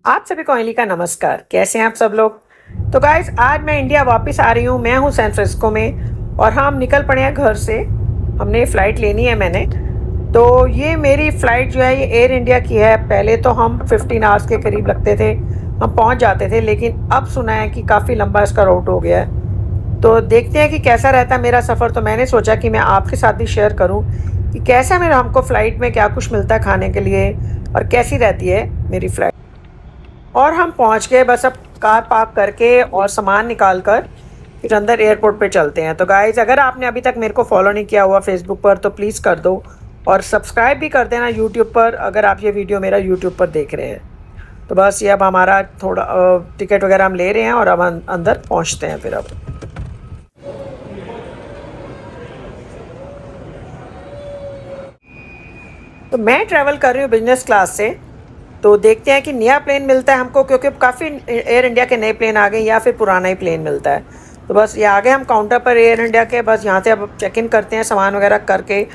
आप सभी को अली का नमस्कार। कैसे हैं आप सब लोग। तो गाइस, आज मैं इंडिया वापस आ रही हूँ। मैं हूँ सैन फ्रांसिस्को में और हम निकल पड़े हैं घर से। हमने फ़्लाइट लेनी है मैंने। तो ये मेरी फ़्लाइट जो है ये एयर इंडिया की है। पहले तो हम 15 आवर्स के करीब लगते थे, हम पहुँच जाते थे, लेकिन अब सुना है कि काफ़ी लंबा इसका रूट हो गया है। तो देखते हैं कि कैसा रहता है मेरा सफ़र। तो मैंने सोचा कि मैं आपके साथ भी शेयर करूँ कि कैसा मेरा हमको फ़्लाइट में क्या कुछ मिलता है खाने के लिए और कैसी रहती है मेरी फ़्लाइट। और हम पहुंच गए। बस अब कार पार्क करके और सामान निकाल कर फिर अंदर एयरपोर्ट पे चलते हैं। तो गाइज, अगर आपने अभी तक मेरे को फॉलो नहीं किया हुआ फेसबुक पर तो प्लीज़ कर दो और सब्सक्राइब भी कर देना यूट्यूब पर, अगर आप ये वीडियो मेरा यूट्यूब पर देख रहे हैं। तो बस ये अब हमारा थोड़ा टिकट वगैरह हम ले रहे हैं और अब अंदर पहुँचते हैं फिर अब। तो मैं ट्रैवल कर रही हूँ बिजनेस क्लास से। तो देखते हैं कि नया प्लेन मिलता है हमको, क्योंकि काफ़ी एयर इंडिया के नए प्लेन आ गए या फिर पुराना ही प्लेन मिलता है। तो बस ये आ गए हम काउंटर पर एयर इंडिया के। बस यहाँ से अब चेक इन करते हैं सामान वगैरह करके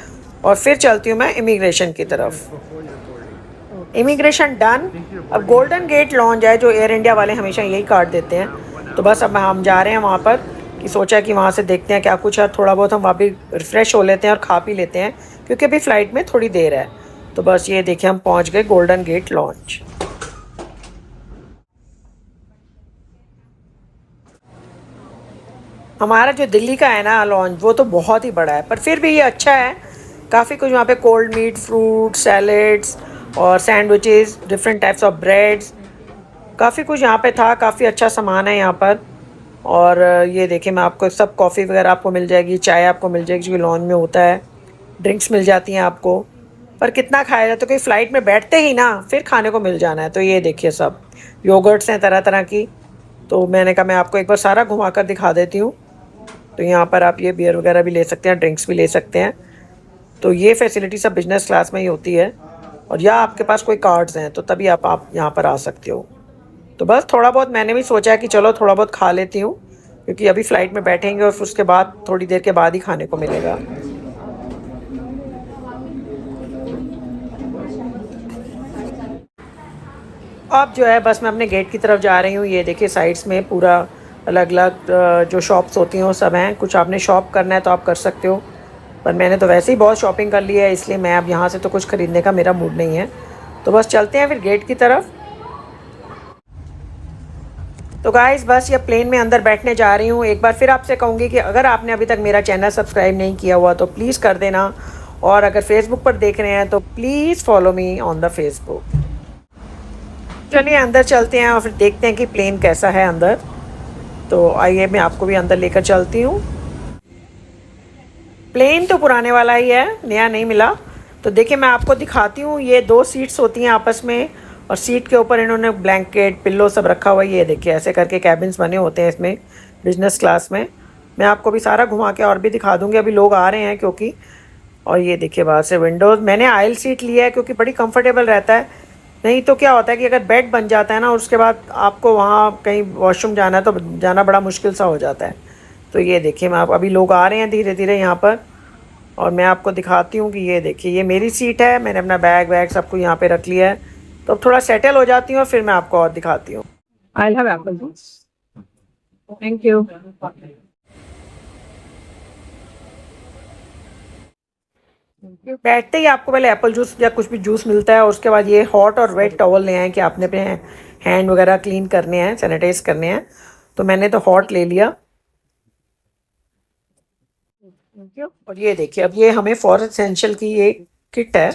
और फिर चलती हूँ मैं इमिग्रेशन की तरफ। Immigration done. अब गोल्डन गेट लॉन्च है जो एयर इंडिया वाले हमेशा यही कार्ड देते हैं। तो बस अब हम जा रहे हैं वहाँ पर कि सोचा कि वहाँ से देखते हैं क्या कुछ है। थोड़ा बहुत हम वहाँ भी रिफ़्रेश हो लेते हैं और खा पी लेते हैं, क्योंकि अभी फ़्लाइट में थोड़ी देर है। तो बस ये देखिए हम पहुँच गए गोल्डन गेट लॉन्च। हमारा जो दिल्ली का है ना लॉन्च, वो तो बहुत ही बड़ा है, पर फिर भी ये अच्छा है। काफ़ी कुछ वहाँ पे कोल्ड मीट, फ्रूट, सैलेड्स और sandwiches, different types of breads, काफ़ी कुछ यहाँ पे था। काफ़ी अच्छा सामान है यहाँ पर। और ये देखिए मैं आपको सब कॉफ़ी वगैरह आपको मिल जाएगी, चाय आपको मिल जाएगी जो लॉन्च में होता है, ड्रिंक्स मिल जाती हैं आपको। पर कितना खाया जाए, तो कोई फ़्लाइट में बैठते ही ना फिर खाने को मिल जाना है। तो ये देखिए सब योगर्ट्स हैं तरह तरह की। तो मैंने कहा मैं आपको एक बार सारा घुमा कर दिखा देती हूँ। तो यहाँ पर आप ये बियर वगैरह भी ले सकते हैं, ड्रिंक्स भी ले सकते हैं। तो ये फैसिलिटी सब बिजनेस क्लास में ही होती है। और या आपके पास कोई कार्ड्स हैं तो तभी आप यहाँ पर आ सकते हो। तो बस थोड़ा बहुत मैंने भी सोचा है कि चलो थोड़ा बहुत खा लेती हूँ, क्योंकि अभी फ़्लाइट में बैठेंगे और फिर उसके बाद थोड़ी देर के बाद ही खाने को मिलेगा। अब जो है बस मैं अपने गेट की तरफ जा रही हूँ। ये देखिए साइड्स में पूरा अलग अलग जो शॉप्स होती हैं वो सब हैं। कुछ आपने शॉप करना है तो आप कर सकते हो, पर मैंने तो वैसे ही बहुत शॉपिंग कर ली है, इसलिए मैं अब यहाँ से तो कुछ ख़रीदने का मेरा मूड नहीं है। तो बस चलते हैं फिर गेट की तरफ। तो गाइस, बस ये प्लेन में अंदर बैठने जा रही हूँ। एक बार फिर आपसे कहूँगी कि अगर आपने अभी तक मेरा चैनल सब्सक्राइब नहीं किया हुआ तो प्लीज़ कर देना, और अगर फेसबुक पर देख रहे हैं तो please follow me on the Facebook. चलिए अंदर चलते हैं और फिर देखते हैं कि प्लेन कैसा है अंदर। तो आइए मैं आपको भी अंदर लेकर चलती हूँ। प्लेन तो पुराने वाला ही है, नया नहीं मिला। तो देखिए मैं आपको दिखाती हूँ। ये दो सीट्स होती हैं आपस में, और सीट के ऊपर इन्होंने ब्लैंकेट, पिल्लो सब रखा हुआ है। ये देखिए ऐसे करके कैबिन्स बने होते हैं इसमें बिजनेस क्लास में। मैं आपको भी सारा घुमा के और भी दिखा दूँगी, अभी लोग आ रहे हैं क्योंकि। और ये देखिए बाहर से विंडोज़। मैंने आयल सीट लिया है क्योंकि बड़ी कंफर्टेबल रहता है। नहीं तो क्या होता है कि अगर बेड बन जाता है ना, उसके बाद आपको वहाँ कहीं वॉशरूम जाना है तो जाना बड़ा मुश्किल सा हो जाता है। तो ये देखिए मैं आप, अभी लोग आ रहे हैं धीरे धीरे यहाँ पर, और मैं आपको दिखाती हूँ कि ये देखिए ये मेरी सीट है। मैंने अपना बैग वैग सब कुछ यहाँ पे रख लिया है। तो अब थोड़ा सेटल हो जाती हूँ और फिर मैं आपको और दिखाती हूँ। I have Apple juice, thank you. बैठते ही आपको पहले एप्पल जूस या कुछ भी जूस मिलता है, और उसके बाद ये हॉट और वेट टॉवल ले आए कि आपने अपने हैंड वगैरह क्लीन करने हैं, सैनिटाइज करने हैं। तो मैंने तो हॉट ले लिया। और ये देखिए अब ये हमें फॉर एसेंशियल की ये किट है,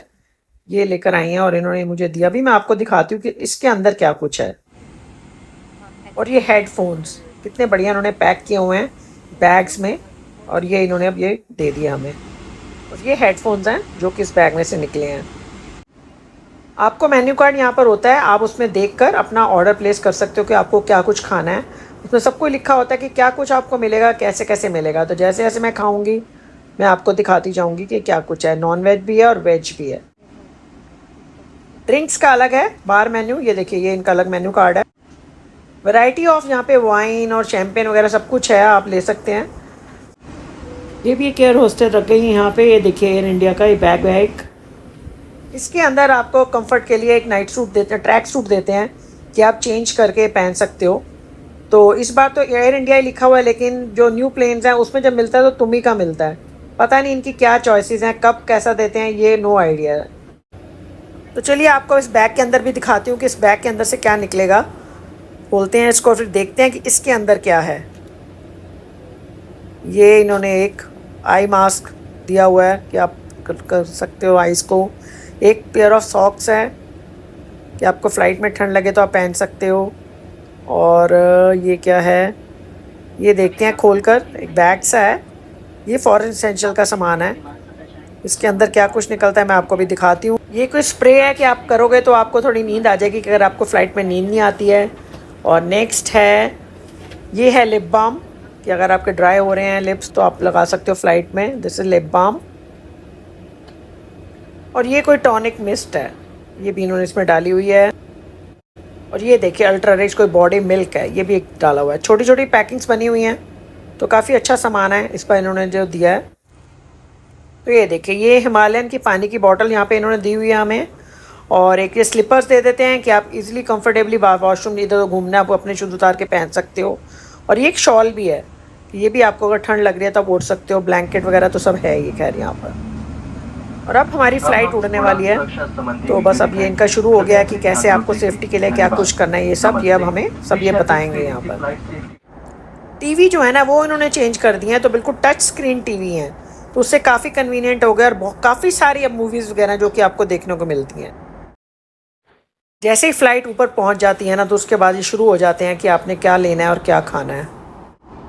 ये लेकर आई हैं और इन्होंने मुझे दिया। अभी मैं आपको दिखाती हूँ कि इसके अंदर क्या कुछ है। और ये हेडफोन्स कितने बढ़िया इन्होंने पैक किए हुए हैं बैग्स में, और ये इन्होंने अब ये दे दिया हमें। और ये हेडफोन्स हैं जो कि इस बैग में से निकले हैं। आपको मेन्यू कार्ड यहाँ पर होता है, आप उसमें देखकर अपना ऑर्डर प्लेस कर सकते हो कि आपको क्या कुछ खाना है। उसमें सब कुछ लिखा होता है कि क्या कुछ आपको मिलेगा, कैसे कैसे मिलेगा। तो जैसे जैसे मैं खाऊंगी मैं आपको दिखाती जाऊंगी कि क्या कुछ है। नॉन वेज भी है और वेज भी है। ड्रिंक्स का अलग है बार मेन्यू। ये देखिए ये इनका अलग मेन्यू कार्ड है। वैरायटी ऑफ यहाँ पे वाइन और शैम्पेन वगैरह सब कुछ है, आप ले सकते हैं। ये भी एक एयर होस्टेस रख गई है यहाँ पे। ये देखिए एयर इंडिया का ये बैग वैग। इसके अंदर आपको कंफर्ट के लिए एक नाइट सूट देते हैं, ट्रैक सूट देते हैं। कि आप चेंज करके पहन सकते हो। तो इस बार तो एयर इंडिया ही लिखा हुआ है, लेकिन जो न्यू प्लेन्स हैं उसमें जब मिलता है तो तुम ही का मिलता है। पता नहीं इनकी क्या चॉइसेस हैं, कब कैसा देते हैं, ये नो आइडिया है। तो चलिए आपको इस बैग के अंदर भी दिखाती हूँ कि इस बैग के अंदर से क्या निकलेगा। खोलते हैं इसको, फिर देखते हैं कि इसके अंदर क्या है। ये इन्होंने एक आई मास्क दिया हुआ है कि आप कर सकते हो आइज़ को। एक पेयर ऑफ सॉक्स है कि आपको फ़्लाइट में ठंड लगे तो आप पहन सकते हो। और ये क्या है, ये देखते हैं खोलकर। एक बैग सा है, ये फॉरेन एसेंशियल का सामान है। इसके अंदर क्या कुछ निकलता है मैं आपको भी दिखाती हूँ। ये कोई स्प्रे है कि आप करोगे तो आपको थोड़ी नींद आ जाएगी, कि अगर आपको फ़्लाइट में नींद नहीं आती है। और नेक्स्ट है, ये है लिप बाम, कि अगर आपके ड्राई हो रहे हैं लिप्स तो आप लगा सकते हो फ़्लाइट में। This is lip balm. और ये कोई टॉनिक मिस्ट है, ये भी इन्होंने इसमें डाली हुई है। और ये देखिए अल्ट्रा रिच कोई बॉडी मिल्क है, ये भी एक डाला हुआ है। छोटी छोटी पैकिंग्स बनी हुई हैं, तो काफ़ी अच्छा सामान है इस पर इन्होंने जो दिया है। तो ये देखिए, ये हिमालयन की पानी की बॉटल यहाँ पे इन्होंने दी हुई है हमें। और एक ये स्लीपर्स दे देते हैं कि आप इजीली कंफर्टेबली वॉशरूम इधर उधर घूमना है, आप अपने शूज़ उतार के पहन सकते हो। और ये एक शॉल भी है, ये भी आपको अगर ठंड लग रही है तो आप ओढ़ सकते हो। ब्लैंकेट वगैरह तो सब है ये खैर यहाँ पर। और अब हमारी फ़्लाइट उड़ने वाली है, तो बस अब ये इनका शुरू हो गया कि कैसे आपको सेफ्टी के लिए क्या कुछ करना है, ये सब ये अब हमें सब ये बताएंगे यहाँ पर। टीवी जो है ना वो इन्होंने चेंज कर दिए हैं, तो बिल्कुल टच स्क्रीन टीवी हैं, तो उससे काफ़ी कन्वीनियंट हो गया। और काफ़ी सारी अब मूवीज़ वगैरह जो कि आपको देखने को मिलती हैं। जैसे ही फ़्लाइट ऊपर पहुंच जाती है ना, तो उसके बाद ये शुरू हो जाते हैं कि आपने क्या लेना है और क्या खाना है।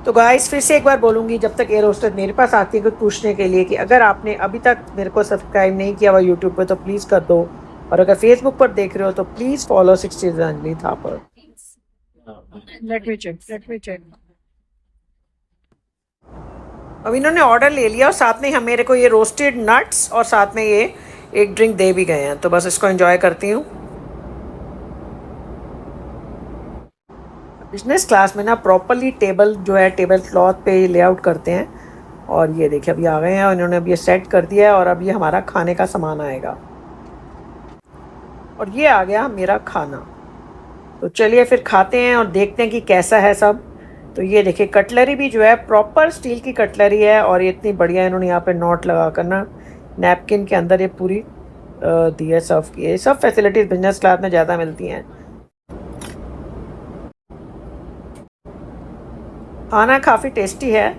तो गाइस फिर से एक बार बोलूँगी, जब तक एयर होस्टेस मेरे पास आती है कुछ पूछने के लिए कि अगर आपने अभी तक मेरे को सब्सक्राइब नहीं किया हुआ यूट्यूब पर तो प्लीज़ कर दो। और अगर फेसबुक पर देख रहे हो तो please follow 60 Anjali Thapar. Let me check. अब इन्होंने ऑर्डर ले लिया और साथ में हम मेरे को ये रोस्टेड नट्स और साथ में ये एक ड्रिंक दे भी गए हैं, तो बस इसको एंजॉय करती हूँ। बिजनेस क्लास में ना प्रॉपरली टेबल जो है टेबल क्लॉथ पे लेआउट करते हैं। और ये देखिए अभी आ गए हैं और इन्होंने अब ये सेट कर दिया है, और अब ये हमारा खाने का सामान आएगा। और ये आ गया मेरा खाना। तो चलिए फिर खाते हैं और देखते हैं कि कैसा है सब। तो ये देखिए कटलरी भी जो है प्रॉपर स्टील की कटलरी है, और ये इतनी बढ़िया इन्होंने यहाँ पे नोट लगा कर ना नैपकिन के अंदर ये पूरी दी है सर्व की। ये सब फैसिलिटीज़ बिजनेस क्लास में ज़्यादा मिलती हैं। खाना काफ़ी टेस्टी है।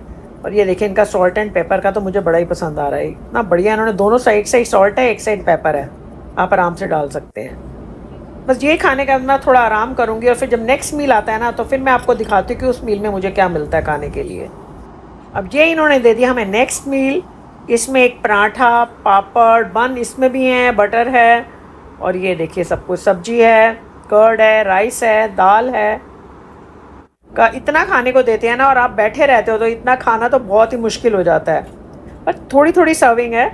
और ये देखिए इनका सॉल्ट एंड पेपर का तो मुझे बड़ा ही पसंद आ रहा है। इतना बढ़िया इन्होंने दोनों साइड से ही सॉल्ट है, एक साइड पेपर है, आप आराम से डाल सकते हैं। बस ये खाने का मैं थोड़ा आराम करूँगी, और फिर जब नेक्स्ट मील आता है ना तो फिर मैं आपको दिखाती हूँ कि उस मील में मुझे क्या मिलता है खाने के लिए। अब ये इन्होंने दे दिया हमें नेक्स्ट मील। इसमें एक पराठा, पापड़, बन इसमें भी हैं, बटर है, और ये देखिए सब कुछ सब्जी है, कर्ड है, राइस है, दाल है। का इतना खाने को देते हैं ना, और आप बैठे रहते हो तो इतना खाना तो बहुत ही मुश्किल हो जाता है। बस थोड़ी थोड़ी सर्विंग है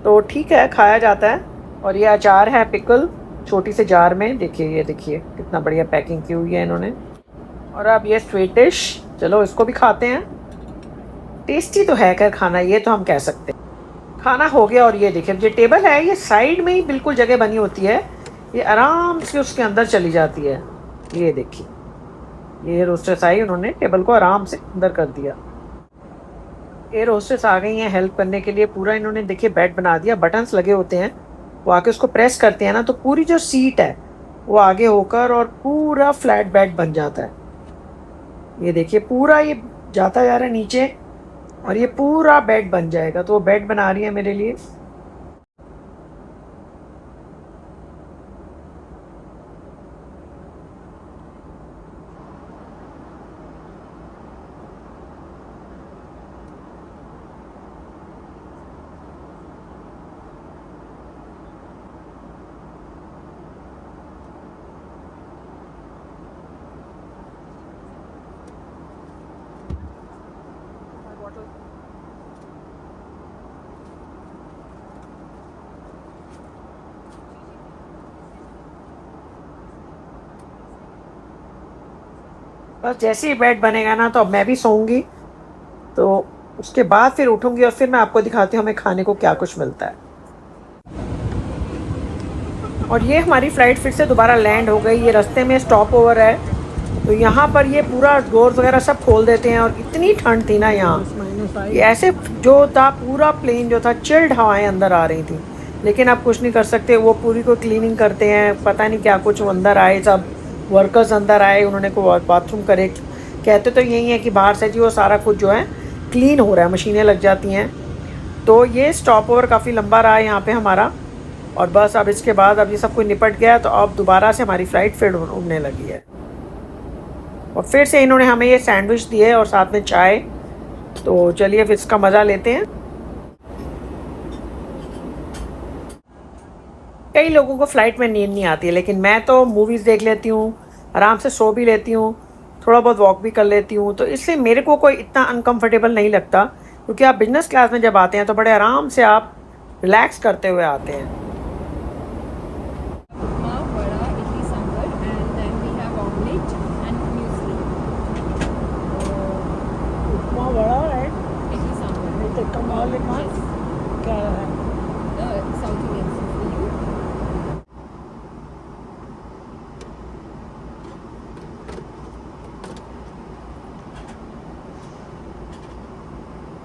तो ठीक है, खाया जाता है। और ये अचार है पिकल, छोटी से जार में, देखिए ये देखिए कितना बढ़िया पैकिंग की हुई है इन्होंने। और अब ये स्वीट डिश, चलो इसको भी खाते हैं। टेस्टी तो है खैर खाना, ये तो हम कह सकते हैं। खाना हो गया, और ये देखिए ये टेबल है, ये साइड में ही बिल्कुल जगह बनी होती है, ये आराम से उसके अंदर चली जाती है। ये देखिए ये रोस्टेस आई, उन्होंने टेबल को आराम से अंदर कर दिया। एयर होस्टेस आ गई हैं हेल्प करने के लिए। पूरा इन्होंने देखिए बेड बना दिया, बटन्स लगे होते हैं, वो आके उसको प्रेस करते हैं ना तो पूरी जो सीट है वो आगे होकर और पूरा फ्लैट बेड बन जाता है। ये देखिए पूरा ये जाता जा रहा है नीचे, और ये पूरा बेड बन जाएगा। तो वो बेड बना रही है मेरे लिए। बस जैसे ही बेड बनेगा ना तो अब मैं भी सोऊंगी, तो उसके बाद फिर उठूंगी और फिर मैं आपको दिखाती हूँ हमें खाने को क्या कुछ मिलता है। और ये हमारी फ़्लाइट फिर से दोबारा लैंड हो गई। ये रास्ते में स्टॉप ओवर है, तो यहाँ पर ये पूरा डोर्स वगैरह सब खोल देते हैं। और इतनी ठंड थी ना यहाँ, ये ऐसे जो था पूरा प्लेन जो था चिल्ड हवाएं अंदर आ रही थी। लेकिन आप कुछ नहीं कर सकते, वो पूरी को क्लीनिंग करते हैं, पता नहीं क्या कुछ। अंदर आए सब वर्कर्स अंदर आए, उन्होंने को बाथरूम करे। कहते तो यही है कि बाहर से जी वो सारा कुछ जो है क्लीन हो रहा है, मशीनें लग जाती हैं। तो ये स्टॉप ओवर काफ़ी लंबा रहा है यहाँ पे हमारा। और बस अब इसके बाद अब ये सब कुछ निपट गया, तो अब दोबारा से हमारी फ़्लाइट फिर उड़ने लगी है। और फिर से इन्होंने हमें ये सैंडविच दिए और साथ में चाय। तो चलिए फिर इसका मज़ा लेते हैं। कई लोगों को फ़्लाइट में नींद नहीं आती है, लेकिन मैं तो मूवीज़ देख लेती हूँ, आराम से सो भी लेती हूँ, थोड़ा बहुत वॉक भी कर लेती हूँ। तो इसलिए मेरे को कोई इतना अनकंफर्टेबल नहीं लगता, क्योंकि आप बिजनेस क्लास में जब आते हैं तो बड़े आराम से आप रिलैक्स करते हुए आते हैं। उपमा, vada, idli sambar, and then we have omelette and muesli. उपमा वड़ा है, Idli सांभर. कमाल Yes. क्या है? South Indian food for you.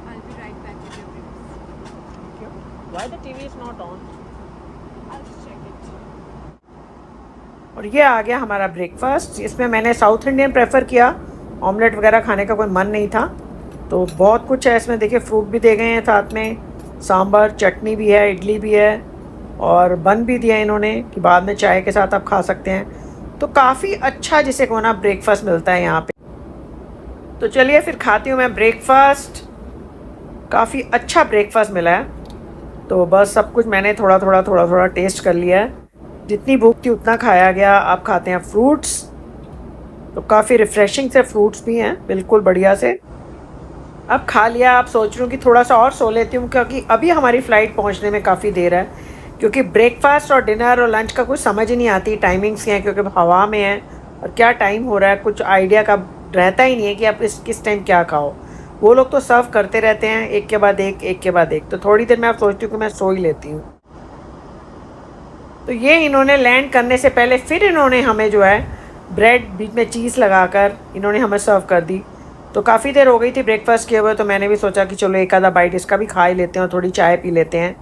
I'll be right back with your breakfast. Why the TV is not on? I'll just check it. और ये आ गया हमारा breakfast. इसमें मैंने साउथ इंडियन प्रेफर किया, ऑमलेट वगैरह खाने का कोई मन नहीं था। तो बहुत कुछ है इसमें, देखिए फ्रूट भी दे गए हैं साथ में, सांभर, चटनी भी है, इडली भी है और बन भी दिया इन्होंने कि बाद में चाय के साथ आप खा सकते हैं। तो काफ़ी अच्छा जिसे को ना ब्रेकफास्ट मिलता है यहाँ पे। तो चलिए फिर खाती हूँ मैं ब्रेकफास्ट। काफ़ी अच्छा ब्रेकफास्ट मिला है। तो बस सब कुछ मैंने थोड़ा थोड़ा टेस्ट कर लिया है। जितनी भूख थी उतना खाया गया। आप खाते हैं फ्रूट्स, तो काफ़ी रिफ़्रेशिंग से फ्रूट्स भी हैं, बिल्कुल बढ़िया से। अब खा लिया, आप सोच रही हूँ कि थोड़ा सा और सो लेती हूँ, क्योंकि अभी हमारी फ़्लाइट पहुँचने में काफ़ी देर है। क्योंकि ब्रेकफास्ट और डिनर और लंच का कुछ समझ ही नहीं आती, टाइमिंग्स क्या हैं, क्योंकि हवा में है और क्या टाइम हो रहा है कुछ आइडिया का रहता ही नहीं है कि आप किस टाइम क्या खाओ। वो लोग तो सर्व करते रहते हैं एक के बाद एक। तो थोड़ी देर में आप सोचती हूँ कि मैं सो ही लेती हूँ। तो ये इन्होंने लैंड करने से पहले फिर इन्होंने हमें जो है ब्रेड बीच में चीज़ लगाकर इन्होंने हमें सर्व कर दी। तो काफ़ी देर हो गई थी ब्रेकफास्ट किए हुए, तो मैंने भी सोचा कि चलो एक आधा बाइट इसका भी खा ही लेते हैं और थोड़ी चाय पी लेते हैं।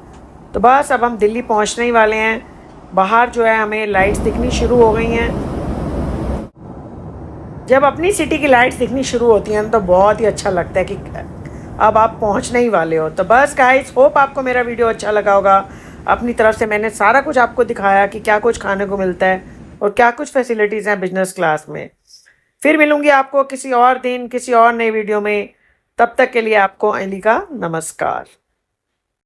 तो बस अब हम दिल्ली पहुंचने ही वाले हैं। बाहर जो है हमें लाइट्स दिखनी शुरू हो गई हैं। जब अपनी सिटी की लाइट्स दिखनी शुरू होती हैं तो बहुत ही अच्छा लगता है कि अब आप पहुंचने ही वाले हो। तो बस गाइस, होप आपको मेरा वीडियो अच्छा लगा होगा। अपनी तरफ से मैंने सारा कुछ आपको दिखाया कि क्या कुछ खाने को मिलता है और क्या कुछ फैसिलिटीज़ हैं बिजनेस क्लास में। फिर मिलूंगी आपको किसी और दिन किसी और नई वीडियो में। तब तक के लिए आपको अली का नमस्कार।